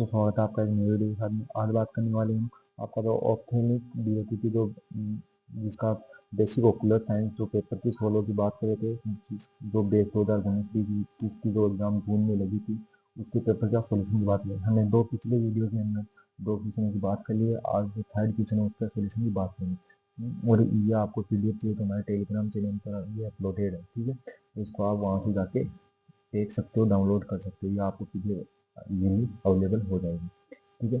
दोस्तों, स्वागत है आपका एक नई वीडियो के साथ में। आज बात करने वाले हम आपका जो ऑप्थेल्मिक डीओटी की जिसका बेसिक ओकुलर साइंस जो पेपर की सोलो की बात कर रहे थे, जो बेस 2019 की जो एग्जाम जून में लगी थी, उसके पेपर का सोल्यूशन की बात करें। हमने दो पिछले वीडियो के अंदर दो क्वेश्चन की बात कर ली है। आज जो थर्ड क्वेश्चन है उसका सोल्यूशन की बात करेंगे। और ये आपको पीडीएफ चाहिए तो हमारे टेलीग्राम चैनल पर ये अपलोडेड है, ठीक है। तो इसको आप वहाँ से जाके देख सकते हो, डाउनलोड कर सकते हो, या आपको पीडीएफ ये अवेलेबल हो जाएगी, ठीक है।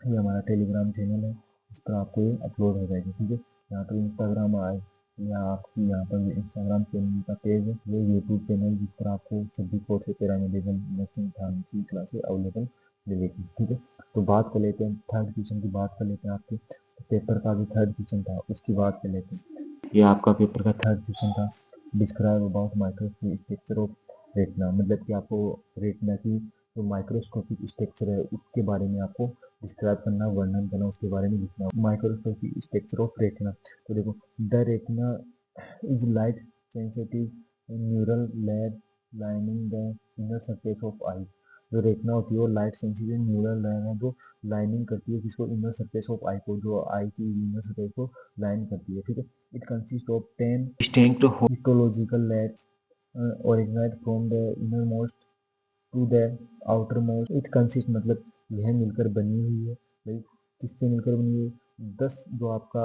ये हमारा टेलीग्राम चैनल है, इस पर आपको ये अपलोड हो जाएगी, ठीक है। यहाँ पर इंस्टाग्राम आए या आपकी यहाँ पर इंस्टाग्राम चैनल का पेज है, ये यूट्यूब चैनल जिस पर आपको सभी कोर्स से पैरामेडिकल नर्सिंग थाने की क्लासेस अवेलेबल मिलेगी, ठीक है। तो बात कर लेते हैं थर्ड क्वेश्चन की, बात कर लेते हैं आपके पेपर का जो थर्ड क्वेश्चन था उसकी बात कर लेते हैं। ये आपका पेपर का थर्ड क्वेश्चन था, describe about microscopic structure of retina. मतलब कि आपको रेटिना की जो माइक्रोस्कोपिक स्ट्रक्चर है उसके बारे में आपको डिस्क्राइब करना, वर्णन करना, उसके बारे में लिखना। माइक्रोस्कोपिक स्ट्रक्चर ऑफ रेटिना, तो देखो, the retina is light sensitive neural layer lining the inner surface of eye. जो रेटिना होती है वो लाइट सेंसिटिव न्यूरल लेयर है जो लाइनिंग करती है किसको, इनर सरफेस ऑफ आई को, जो आई की इनर सरफेस को लाइन करती है, ठीक है। It consist of 10 distinct histological layers originate from the innermost to the outer most. It consist मतलब यह मिलकर बनी हुई है। भाई किससे मिलकर बनी हुई है? 10 जो आपका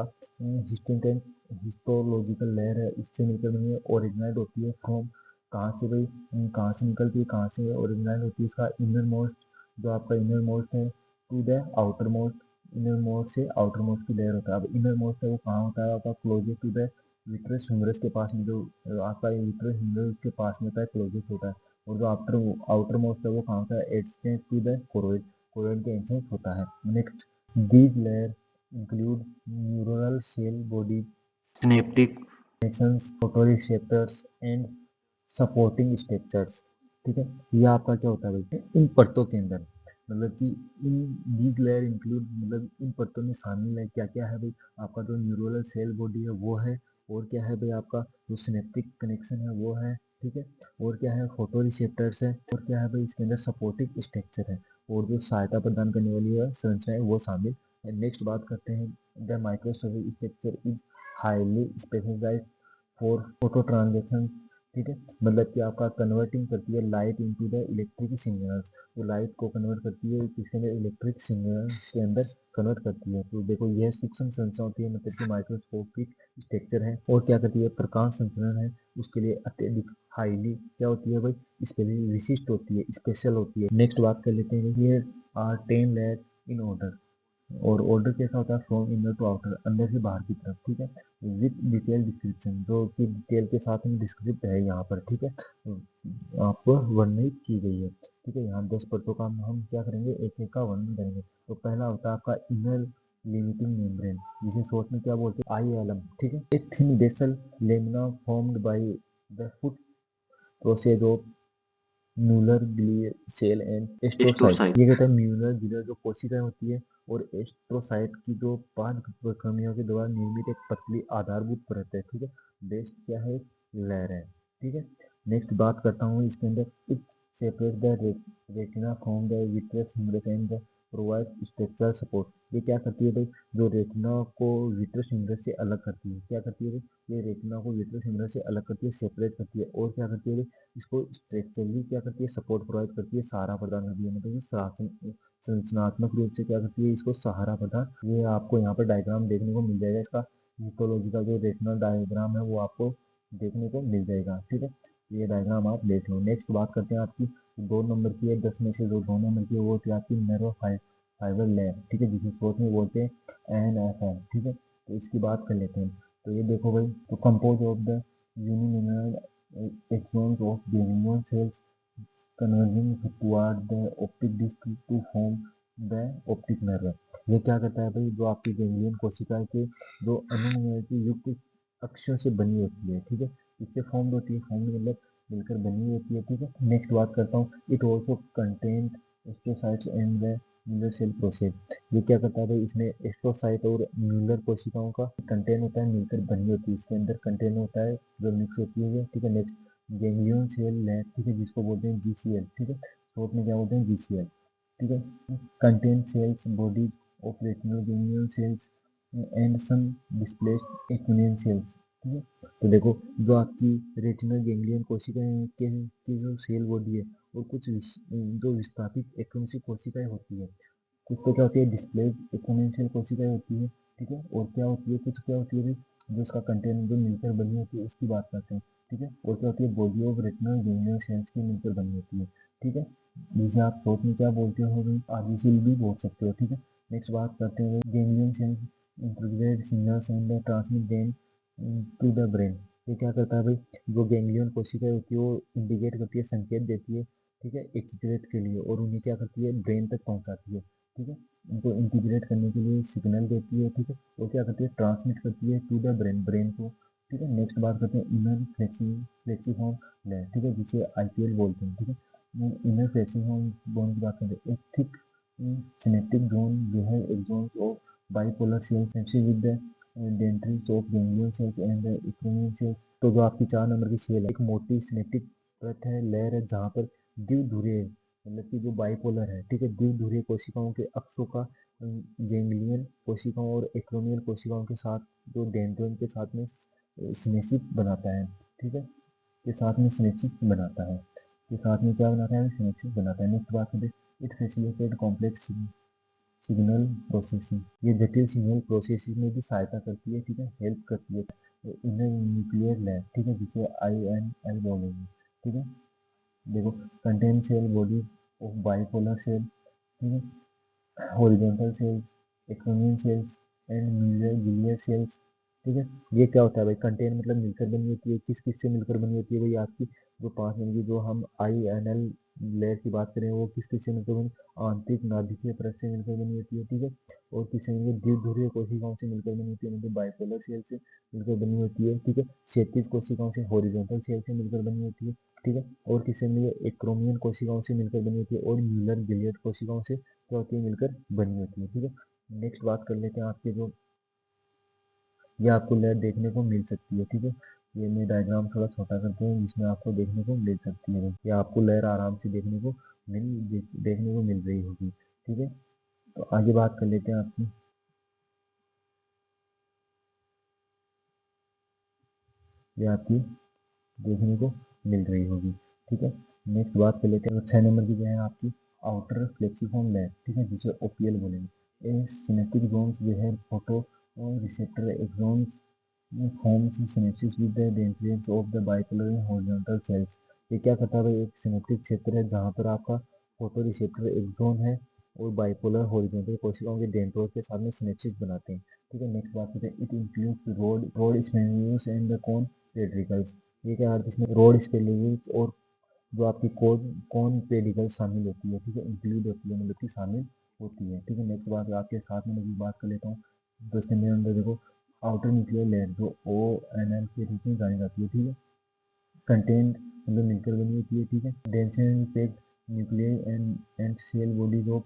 हिस्टोलॉजिकल लेयर है उससे मिलकर बनी है। ओरिजिनेट होती है फ्रॉम, कहाँ से भाई, कहाँ से निकलती है, कहाँ से ओरिजिनेट होती है? इसका इनर मोस्ट, जो आपका इनर मोस्ट है, to the outer most, inner most से आउटर मोस्ट की लेयर होता है। अब इनर मोस्ट है वो कहाँ होता है? आपका closest to the vitreous humorous के पास में, जो आपका विट्रस ह्यूमरस के पास में होता है, क्लोजेस्ट होता है। और जो आउटर मोस्ट है वो कहाँ का है? Adjacent to the choroid, choroid के एडजेसेंट होता है। Next, these layer include neuronal cell body, synaptic connections, photoreceptors and supporting structures, ठीक है। ये आपका क्या होता है भाई, इन परतों के अंदर, मतलब कि इन दीज लेयर इंक्लूड, मतलब इन परतों में शामिल है क्या क्या है भाई? आपका जो न्यूरोनल सेल बॉडी है वो है, और क्या है भाई? आपका जो सिनेप्टिक कनेक्शन है वो है, ठीक है। और क्या है? फोटो रिसेप्टर्स है। और क्या है भाई? इसके अंदर सपोर्टिव स्ट्रक्चर है, और जो सहायता प्रदान करने वाली है संरचना है वो शामिल है। नेक्स्ट बात करते हैं, the microscopic structure is highly specialised for photo transduction, ठीक है। मतलब कि आपका कन्वर्टिंग करती है light into the electric signals, तो लाइट को कन्वर्ट करती है किसके अंदर? इलेक्ट्रिक सिग्नल्स के अंदर कन्वर्ट करती है। तो देखो यह सूक्ष्म संरचना होती है, मतलब कि माइक्रोस्कोपिक स्ट्रक्चर है। और क्या करती है? प्रकाश संचरण है उसके लिए अत्यधिक हाईली क्या होती है भाई? इसके लिए विशिष्ट होती है, स्पेशल होती है। नेक्स्ट बात कर लेते हैं, ये आर 10 लेयर इन ऑर्डर, और ऑर्डर कैसा होता है? फ्रॉम इनर टू आउटर, अंदर से बाहर की तरफ, ठीक है। विथ डिटेल डिस्क्रिप्शन, जो कि डिटेल के साथ में डिस्क्रिप्ट है यहाँ पर, ठीक है। आपको वर्णित की गई है, ठीक है। यहाँ 10 परतों का हम क्या करेंगे? एक एक का वर्णन करेंगे। तो पहला होता है आपका इनर लिमिटिंग मेम्ब्रेन, जिसे शॉर्ट में क्या बोलते हैं? ILM, ठीक है। एक thin basal lamina formed by the foot process of Muller glial cell and astrocyte. ये कहता है म्यूलर ग्लियल जो कोशिकाएं होती है और एस्ट्रोसाइट की जो 5 धमनियों के द्वारा निर्मित एक पतली आधारभूत परत है, ठीक है। बेस्ट क्या है? लेयर है, ठीक है। नेक्स्ट बात करता हूँ इसके अंदर, it separate the retina from the vitreous humorous and the provide structural support. ये क्या करती है भाई? जो रेटिना को विट्रियस ह्यूमरस से अलग करती है, क्या करती है भाई? ये रेटिना को विट्रियस ह्यूमरस से अलग करती है, सेपरेट करती है। और क्या करती है भाई? इसको स्ट्रक्चरली क्या करती है? सपोर्ट प्रोवाइड करती है, सहारा प्रदान करती है। मतलब संरचनात्मक रूप से क्या करती है? इसको सहारा प्रदान। ये आपको यहाँ पर डायग्राम देखने को मिल जाएगा, इसका हिस्टोलॉजी का जो रेटिनल डायग्राम है वो आपको देखने को मिल जाएगा, ठीक है। ये डायग्राम आप देख लो। नेक्स्ट बात करते हैं आपकी 2 नंबर की है, 10 में से जो 2 नंबर की है वो होती है आपकी नर्व फाइबर लेयर, ठीक है, जिसे शॉर्ट में बोलते हैं NFM, ठीक है। तो इसकी बात कर लेते हैं। तो ये देखो भाई, तो compose of the unmyelinated axons of ganglion cells converging toward the optic disc to form the optic nerve। ये क्या करता है भाई? जो आपकी गैंग्लियन कोशिका के जो अनुमति युक्त अक्षों से बनी होती है, ठीक है, इससे फॉर्म होती है। फॉर्म मतलब मिलकर बनी होती है, ठीक है। नेक्स्ट बात करता हूँ, it also content astrocytes and the Muller cell process. ये क्या करता है भाई? इसमें एस्ट्रोसाइट और म्यूलर कोशिकाओं का कंटेन होता है, मिलकर बनी होती है। इसके अंदर कंटेन होता है जो मिक्स होती है, ठीक है। नेक्स्ट, गैंग्लियन सेल लेयर, ठीक है, जिसको बोलते हैं GCL, ठीक है, शॉर्ट में क्या बोलते हैं? GCL। ठीक है। Contain cells bodies of retinal ganglion cells and some displaced amacrine cells. ठीक है। तो देखो, जो आपकी रेटिनल गैंग्लियन कोशिकाएं की जो सेल बॉडी है, और कुछ जो विस्थापित एक्विन कोशिकाएं होती है, कुछ तो क्या होती है, डिस्प्लेड एक्सपोनेंशियल कोशिकाएं होती है। ठीक है। और क्या होती है, कुछ क्या होती है भाई, जो उसका कंटेंट जो मिलकर बनी होती है उसकी बात करते हैं। ठीक है। और क्या होती है, body of retinal ganglion sales की मिलकर बनी होती है। ठीक है। जिसे आप शॉर्ट में क्या बोलते हो भाई, आरबीसी भी बोल सकते हो। ठीक है। नेक्स्ट बात करते हैं ganglion cells integrate signals and transmit them to the brain. ये क्या करता है भाई, जो गैंग्लियन कोशिकाएं होती है वो इंडिकेट करती है, संकेत देती है। ठीक है, एकीकृत के लिए, और उन्हें क्या करती है, ब्रेन तक पहुंचाती है। ठीक है। उनको इंटीग्रेट करने के लिए सिग्नल देती है। ठीक है। और क्या करती है, ट्रांसमिट करती है टू द ब्रेन, ब्रेन को। ठीक है। नेक्स्ट बात करते हैं इनर फ्लेक्सिफॉर्म लेयर। ठीक है, जिसे आईपीएल बोलते हैं। ठीक है। इनर फ्लेक्सिफॉर्म बोन की बात करते हैं, एक thick synaptic zone behind axons of bipolar cells with the dendrites of ganglion cells and amacrine cells. तो जो आपकी 4 नंबर की सेल है, एक मोटी सिनेप्टिक परत है, लेयर है, जहाँ पर द्विध्रुवीय, मतलब कि जो बाइपोलर है, ठीक है, द्विध्रुवीय कोशिकाओं के अक्षों का गैंग्लियन कोशिकाओं और एक्रोनियल कोशिकाओं के साथ, जो डेंड्रिन के साथ में सिनेप्सिस बनाता है। ठीक है, के साथ में सिनेप्सिस बनाता है, के साथ में क्या बनाता है, सिनेप्सिस बनाता है। नेक्स्ट बात करें, it facilitate complex signal processing. ये जटिल सिग्नल प्रोसेसिंग में भी सहायता करती है। ठीक है, हेल्प करती है। इनर न्यूक्लियर लैब, ठीक है, जिसे INL बोलेंगे। ठीक है। देखो, contain cell bodies of bipolar cell, ठीक है, horizontal cells, amacrine cells and muller cells. ठीक है। ये क्या होता है भाई, कंटेन मतलब मिलकर बनी होती है, किस किस से मिलकर बनी होती है भाई, आपकी जो 5 नंबर की, जो हम INL लेयर की बात करें, वो किस किस से मिलकर बनी, आंतरिक नाभिकीय परत से मिलकर बनी होती है। ठीक है। और किसी में द्विध्रुवीय कोशिकाओं से मिलकर बनी होती है, मतलब बाइपोलर सेल से मिलकर बनी होती है। ठीक है। क्षैतिज कोशिकाओं से, हॉरिजॉन्टल सेल से मिलकर बनी होती है। ठीक है। और किसी में एक्रोमियन कोशिकाओं से मिलकर बनी होती है, और म्यूलर गिलियड कोशिकाओं से क्या होती है, मिलकर बनी होती है। ठीक है। नेक्स्ट बात कर लेते हैं आपके जो, ये आपको लेयर देखने को मिल सकती है। ठीक है। ये मैं डायग्राम थोड़ा छोटा करते हैं, जिसमें आपको देखने को मिल सकती है, ये आपको लेयर आराम से देखने को मिल रही होगी। ठीक है। तो आगे बात कर लेते हैं आपकी, ये आपकी देखने को मिल रही होगी। ठीक है। नेक्स्ट बात कर लेते हैं, 6 नंबर की जो है आपकी आउटर फ्लेक्सिफॉर्म लेयर। ठीक है, जिसे OPL बोलेंगे। ए सिनेप्टिक जोन्स जो है, फोटो और receptor axons forms synapses with the dendrites of the bipolar and horizontal cells। ये क्या करता है भाई, एक सिनेप्टिक क्षेत्र है जहाँ पर आपका फोटो रिसेप्टर एक्सॉन है, और बाइपोलर हॉरिजॉन्टल कोशिकाओं के डेंड्रोट के साथ में सिनेप्सिस बनाते हैं। ठीक है। नेक्स्ट बात करते हैं, it includes rod spherules and the cone pedicles. ये क्या है, इसमें रोड स्पेन्यूल्स और जो आपकी कौन पेडिकल शामिल होती है। ठीक है, इंक्लूड होती है, मतलब कि शामिल होती है। ठीक है। नेक्स्ट बात आपके साथ में मैं बात कर लेता हूँ, तो इसके अंदर देखो, आउटर न्यूक्लियर लेयर जो ONL के रूप में जानी जाती है। ठीक है। कंटेंट मतलब मिलकर बनी होती है। ठीक है। Density packed nuclear and cell bodies of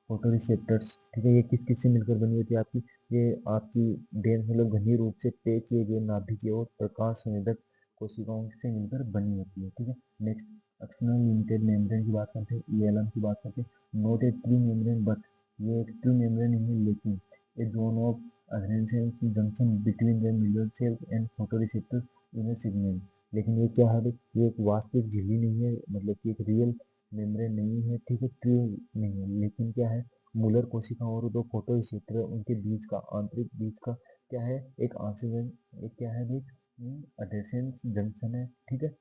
photoreceptors. ठीक है। ये किस किस से मिलकर बनी होती है आपकी, ये आपकी डेंस मतलब घनी रूप से पैक किए गए नाभिकीय और प्रकाश संवेदक कोशिकाओं से मिलकर बनी होती है। ठीक है। नेक्स्ट, एक्सटर्नल लिमिटेड मेम्ब्रेन की बात करते हैं, ELM की बात करते हैं। Not a true membrane but, ये एक ट्रू मेम्ब्रेन नहीं, लेकिन a zone of adherence junction between the million cells and photoreceptor inner signal। लेकिन ये क्या है भाई, ये एक वास्तविक झिल्ली नहीं है, मतलब कि एक रियल मेम्ब्रेन नहीं है। ठीक है, ट्रू नहीं है, लेकिन क्या है, मूलर कोशिका और दो फोटो रिसेप्टर उनके बीच का, आंतरिक बीच का क्या है, एक आंसुवन, एक क्या है भाई, अडेसेंस जंक्शन है। ठीक है।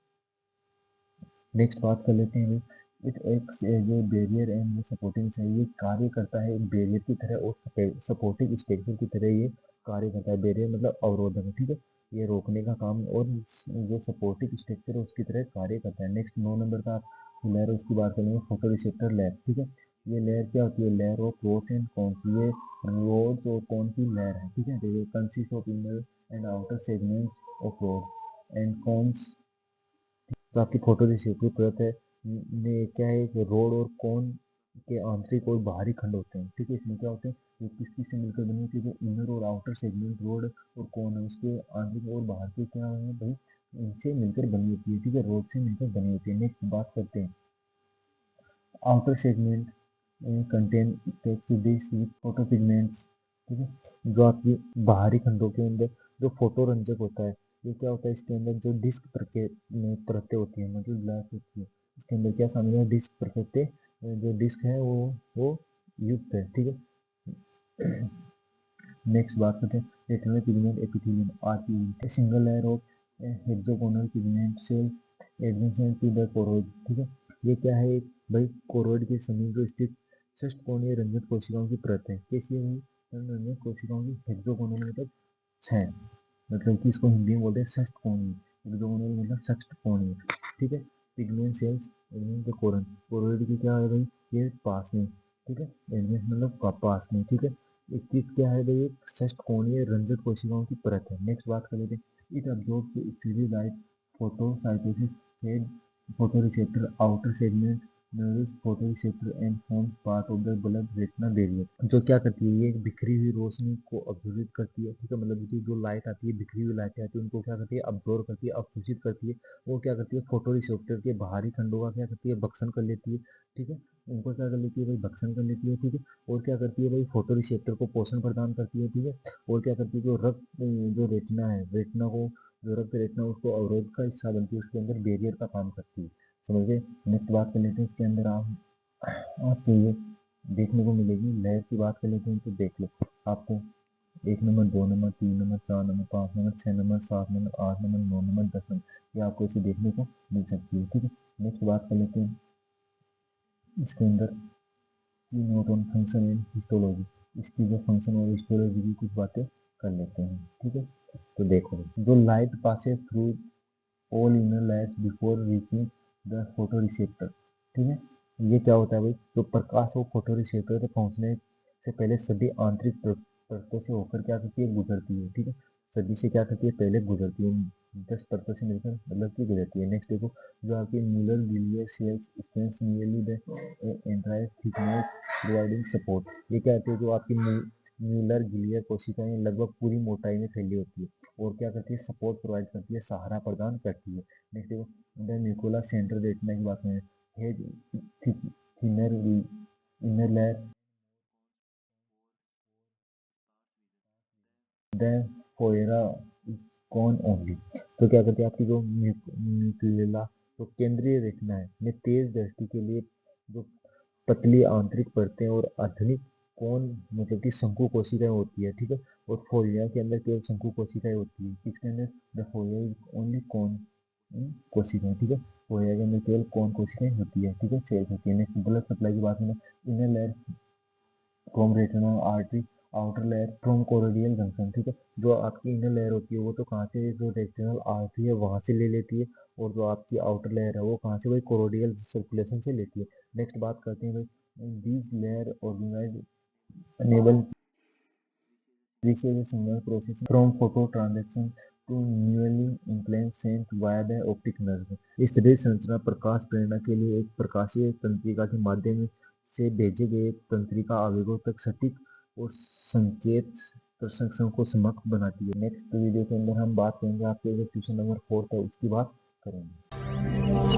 नेक्स्ट बात कर लेते हैं, इट एक जो बैरियर एंड सपोर्टिंग है, ये कार्य करता है एक बैरियर की तरह और सपोर्टिंग स्ट्रक्चर की तरह ये कार्य करता है। बैरियर मतलब अवरोधक है। ठीक है, ये रोकने का काम, और जो सपोर्टिंग स्ट्रक्चर है उसकी तरह कार्य करता है। नेक्स्ट 9 नंबर का लेयर, उसकी बात करेंगे, फोटो रिसेप्टर लेयर। ठीक है। ये लेयर क्या होती है, layer of pros and cons, ये रोड्स और कौन की लेयर है। ठीक है, देखिए, consist of inner and outer segments of road and cons. तो आपकी फोटो रिसेप्टिव परत है में क्या है, एक रोड और कोन के आंतरिक और बाहरी खंड होते हैं। ठीक है, इसमें क्या होते हैं, ये किस किस से मिलकर बनी होती है, जो इनर और आउटर सेगमेंट रोड और कोन है, उसके आंतरिक और बाहर के क्या है भाई, इनसे मिलकर बनी होती है। ठीक है, रोड से मिलकर बनी होती है। नेक्स्ट बात करते हैं outer segment contain text photo pigments, ठीक है। जो आपकी बाहरी खंडों के अंदर जो फोटोरंजक होता है, ये क्या होता है, इसके अंदर जो डिस्क परतें होती है, मतलब ग्लास होती है, इसके अंदर क्या शामिल है, डिस्क परतें, जो डिस्क है वो युक्त है, ठीक है। नेक्स्ट बात करते हैं retinal pigment epithelium RPE, single layer of hexagonal pigment cells adjacent to the choroid, ठीक है। ये क्या है, एक भाई कोरोइड के समीप जो स्थित षष्ठकोणीय रंजित कोशिकाओं की परत है। कैसी है, रंजित कोशिकाओं की हेक्सोगोनल मतलब 6, मतलब कि इसको हिंदी में बोलते हैं षष्ठकोणीय, हेक्सोगोनल मतलब षष्ठकोणीय, ठीक है। Pigment cells adjacent to choroid की क्या है भाई, ये पास में, ठीक है, एडजेसेंट मतलब पास में, ठीक है। स्थित क्या है भाई, एक षष्ठकोणीय रंजित कोशिकाओं की परत है। नेक्स्ट बात कर लेते हैं, it absorbs UV light phagocytosis shed photoreceptor outer segment nourishes photoreceptor and forms part of the blood retina barrier. जो क्या करती है, ये एक बिखरी हुई रोशनी को अवशोषित करती है, ठीक है, मतलब कि जो लाइट आती है, बिखरी हुई लाइट आती है, उनको क्या करती है, अब्जॉर्ब करती है, अवशोषित करती है। वो क्या करती है, फोटोरिसेप्टर के बाहरी खंडों का क्या करती है, भक्षण कर लेती है, ठीक है, उनको क्या कर लेती है भाई, भक्षण कर लेती है, ठीक है। और क्या करती है भाई, फोटो रिसेप्टर को पोषण प्रदान करती है, ठीक है। और क्या करती है, जो रक्त जो रेटिना है, रेटिना को जो रक्त रेटिना उसको अवरोध का हिस्सा बनती है, उसके अंदर बैरियर का काम करती है, समझ गए। नेक्स्ट बात कर लेते हैं, इसके अंदर आपको ये देखने को मिलेगी, लेयर की बात कर लेते हैं, तो देख लो आपको 1 number 2 number 3 number 4 number 5 number 6 number 7 number 8 number 9 number 10 number, ये आपको इसे देखने को मिल सकती है, ठीक है। नेक्स्ट बात कर लेते हैं, इसके अंदर की note on function and histology, इसकी जो फंक्शन और हिस्टोलॉजी की कुछ बातें कर लेते हैं, ठीक है। तो देखो, जो light passes through all inner layers before reaching the photo receptor, ठीक है। ये क्या होता है भाई, जो प्रकाश वो फोटो रिसेप्टर तक पहुंचने से पहले सभी आंतरिक परतों से होकर क्या करती है, गुजरती है, ठीक है। सभी से क्या करती है, पहले गुजरती है, 10 परतों से मिलकर मतलब की गुजरती है। नेक्स्ट देखो, जो आपकी muller glial cells spans nearly the entire thickness providing support, ये क्या होती है, जो आपकी न्यूलर गिलियर कोशिकाएं लगभग पूरी मोटाई में फैली होती है, और क्या करती है, सपोर्ट प्रोवाइड करती है, सहारा प्रदान करती है। नेक्स्ट देखो, द न्यूक्लियर सेंटर रेटिना की बात करें, head thinner inner layer the fovea cone only, तो क्या करती है, आपकी जो न्यूक्लियला तो केंद्रीय रेटिना है में तेज दृष्टि के लिए जो पतली आंतरिक परतें और आधुनिक कौन मतलब कि शंकु कोशिकाएं होती है, ठीक है। और फोलिया के अंदर केवल शंकु कोशिकाएं होती है, किसके अंदर, द फोलिया इज ओनली कौन कोशिकाएं, ठीक है। फोलिया के अंदर केवल कौन कोशिकाएं होती है, ठीक है, सेल्स होती है। नेक्स्ट ब्लड सप्लाई की बात करें, inner layer from retinal artery outer layer from choroidal junction, ठीक है। जो आपकी इनर लेयर होती है वो तो कहाँ से, जो रेटिनल आर्टरी है वहां से ले लेती है, और जो आपकी आउटर लेयर है वो कहाँ से, भाई कोरोडियल सर्कुलेशन से लेती है। नेक्स्ट बात करते हैं भाई, these layer organise enable research signal processing from photo transaction to newly implanted via the optic nerve। इस तरह संरचना प्रकाश प्रेरणा के लिए एक प्रकाशीय तंत्रिका के माध्यम से भेजे गए तंत्रिका आवेगों तक सटीक और संकेत प्रसंस्करण को सक्षम बनाती है। नेक्स्ट वीडियो के अंदर हम बात करेंगे, आपके जो क्वेश्चन नंबर 4 है उसकी बात करेंगे।